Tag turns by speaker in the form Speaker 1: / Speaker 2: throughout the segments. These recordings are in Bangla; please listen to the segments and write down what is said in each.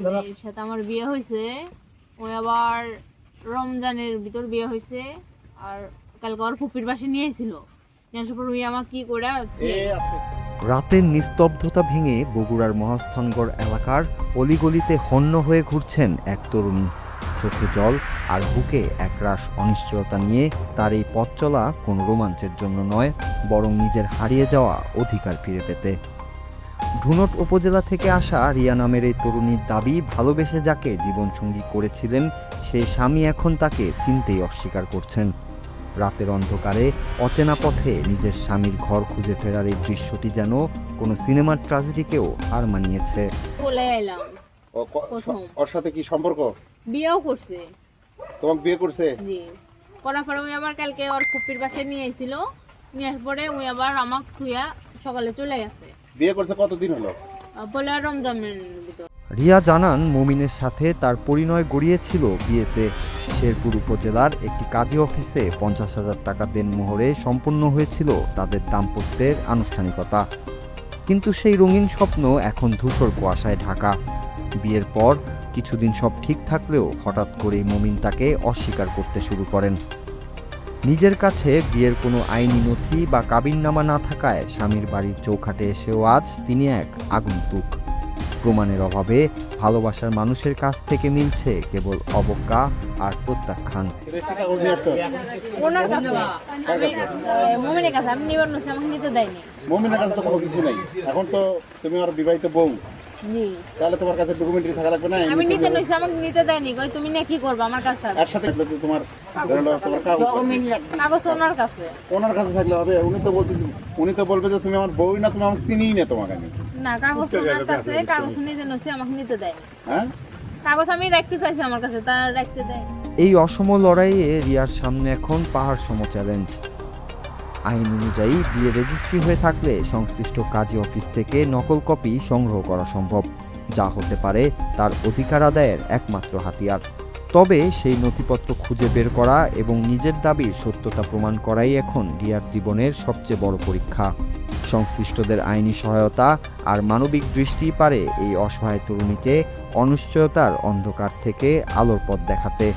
Speaker 1: মেয়ের সাথে আমার বিয়ে হয়েছে, ওই আবার রমজানের ভিতর বিয়ে হয়েছে। আর কালকে ওর ফুপির বাসে নিয়েছিল, নিয়ে আসার পর ওই আমার কি করে
Speaker 2: রাতের নিস্তব্ধতা ভেঙে বগুড়ার মহাস্থানগড় এলাকার অলিগলিতে হন্য হয়ে ঘুরছেন এক তরুণী। চোখে জল আর বুকে একরাশ অনিশ্চয়তা নিয়ে তার এই পথ চলা কোনো রোমাঞ্চের জন্য নয়, বরং নিজের হারিয়ে যাওয়া অধিকার ফিরে পেতে। ধুনট উপজেলা থেকে আসা রিয়া নামের এই তরুণীর দাবি, ভালোবেসে যাকে জীবনসঙ্গী করেছিলেন সেই স্বামী এখন তাকে চিনতেই অস্বীকার করছেন। রাতের অন্ধকারে অচেনা পথে নিজের স্বামীর ঘর খুঁজে ফেরার এই দৃশ্যটি যেন কোনো সিনেমার ট্র্যাজেডিকেও হার মানিয়েছে।
Speaker 1: বলে এলাম। প্রথম
Speaker 3: ওর সাথে কি সম্পর্ক?
Speaker 1: বিয়েও করছে।
Speaker 3: তোমাকে বিয়ে করছে?
Speaker 1: জি, করার পরে ওই আবার কালকে ওর ফুপির বাসে নিয়ে এসেছিল, নিয়ে আসার পরে ওই আবার আমাকে খুঁয়া সকালে চলে গেছে।
Speaker 3: বিয়ে করছে কতদিন হলো?
Speaker 1: বলে আর রমজানের ভিতর।
Speaker 2: রিয়া জানান, মমিনের সাথে তার পরিণয় গড়িয়েছিল বিয়েতে। শেরপুর উপজেলার একটি কাজী অফিসে 50,000 টাকা দেনমোহরে সম্পন্ন হয়েছিল তাদের দাম্পত্যের আনুষ্ঠানিকতা। কিন্তু সেই রঙিন স্বপ্ন এখন ধূসর কুয়াশায় ঢাকা। বিয়ের পর কিছুদিন সব ঠিক থাকলেও হঠাৎ করেই মমিন তাকে অস্বীকার করতে শুরু করেন। নিজের কাছে বিয়ের কোনো আইনি নথি বা কাবিননামা না থাকায় স্বামীর বাড়ির চৌখাটে এসেও আজ তিনি এক আগন্তুক। প্রমাণের অভাবে ভালোবাসার মানুষের কাছ থেকে মিলছে কেবল অবজ্ঞা আর প্রত্যাখ্যান।
Speaker 1: ওনার কাছে আমি মমিনের কাছে আমি নিবার নছি, আমাকে নিতে দেয়নি।
Speaker 3: মমিনের কাছে তো কোনো কিছু নাই। এখন তো তুমি আর বিবাহিত বউ,
Speaker 1: জি,
Speaker 3: তাহলে তোমার কাছে ডকুমেন্টারি থাকা লাগবে না?
Speaker 1: আমি নিতে নইছি, আমাকে নিতে দেয়নি। কই তুমি না কি করবে আমার কাছে থাকবে।
Speaker 3: এর সাথে থাকলে তো তোমার তোমার
Speaker 1: কাগজ ওনার কাছে।
Speaker 3: ওনার কাছে থাকলে হবে? উনি তো বলবে যে তুমি আমার বউই না, তুমি আমাকে চিনিই না তোমাকে আমি।
Speaker 1: না, কাগজ ওনার কাছে, কাগজ নিতে নইছি, আমাকে নিতে দেয়নি।
Speaker 3: হ্যাঁ,
Speaker 1: কাগজ আমি রাখতে চাইছি আমার কাছে, তার রাখতে দেয়।
Speaker 2: এই অসম লড়াইয়ে রিয়ার সামনে এখন পাহাড় সম চ্যালেঞ্জ। আইন অনুযায়ী বিয়ে রেজিস্ট্রি হয়ে থাকলে সংশ্লিষ্ট কাজী অফিস থেকে নকল কপি সংগ্রহ করা সম্ভব, যা হতে পারে তার অধিকার আদায়ের একমাত্র হাতিয়ার। তবে সেই নথিপত্র খুঁজে বের করা এবং নিজের দাবির সত্যতা প্রমাণ করাই এখন রিয়ার জীবনের সবচেয়ে বড় পরীক্ষা। সংশ্লিষ্টদের আইনি সহায়তা আর মানবিক দৃষ্টি পারে এই অসহায় তরুণীকে অনিশ্চয়তার অন্ধকার থেকে আলোর পথ দেখাতে।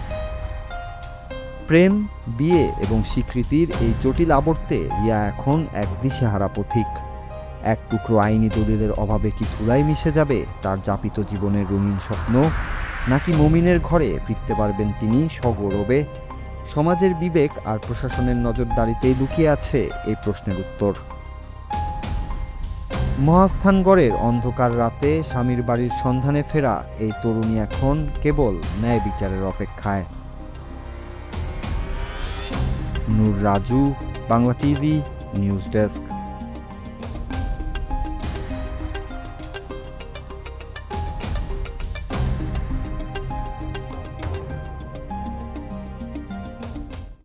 Speaker 2: প্রেম, বিয়ে এবং স্বীকৃতির এই জটিল আবর্তে রিয়া এখন এক দিশেহারা পথিক। এক টুকরো আইনি দলিলের অভাবে কি ধুলায় মিশে যাবে তার যাপিত জীবনের রঙিন স্বপ্ন, নাকি মমিনের ঘরে ফিরতে পারবেন তিনি সগৌরবে? সমাজের বিবেক আর প্রশাসনের নজরদারিতেই লুকিয়ে আছে এই প্রশ্নের উত্তর। মহাস্থানগড়ের অন্ধকার রাতে স্বামীর বাড়ির সন্ধানে ফেরা এই তরুণী এখন কেবল ন্যায় বিচারের অপেক্ষায়। Nur Raju, Bangla TV, news desk.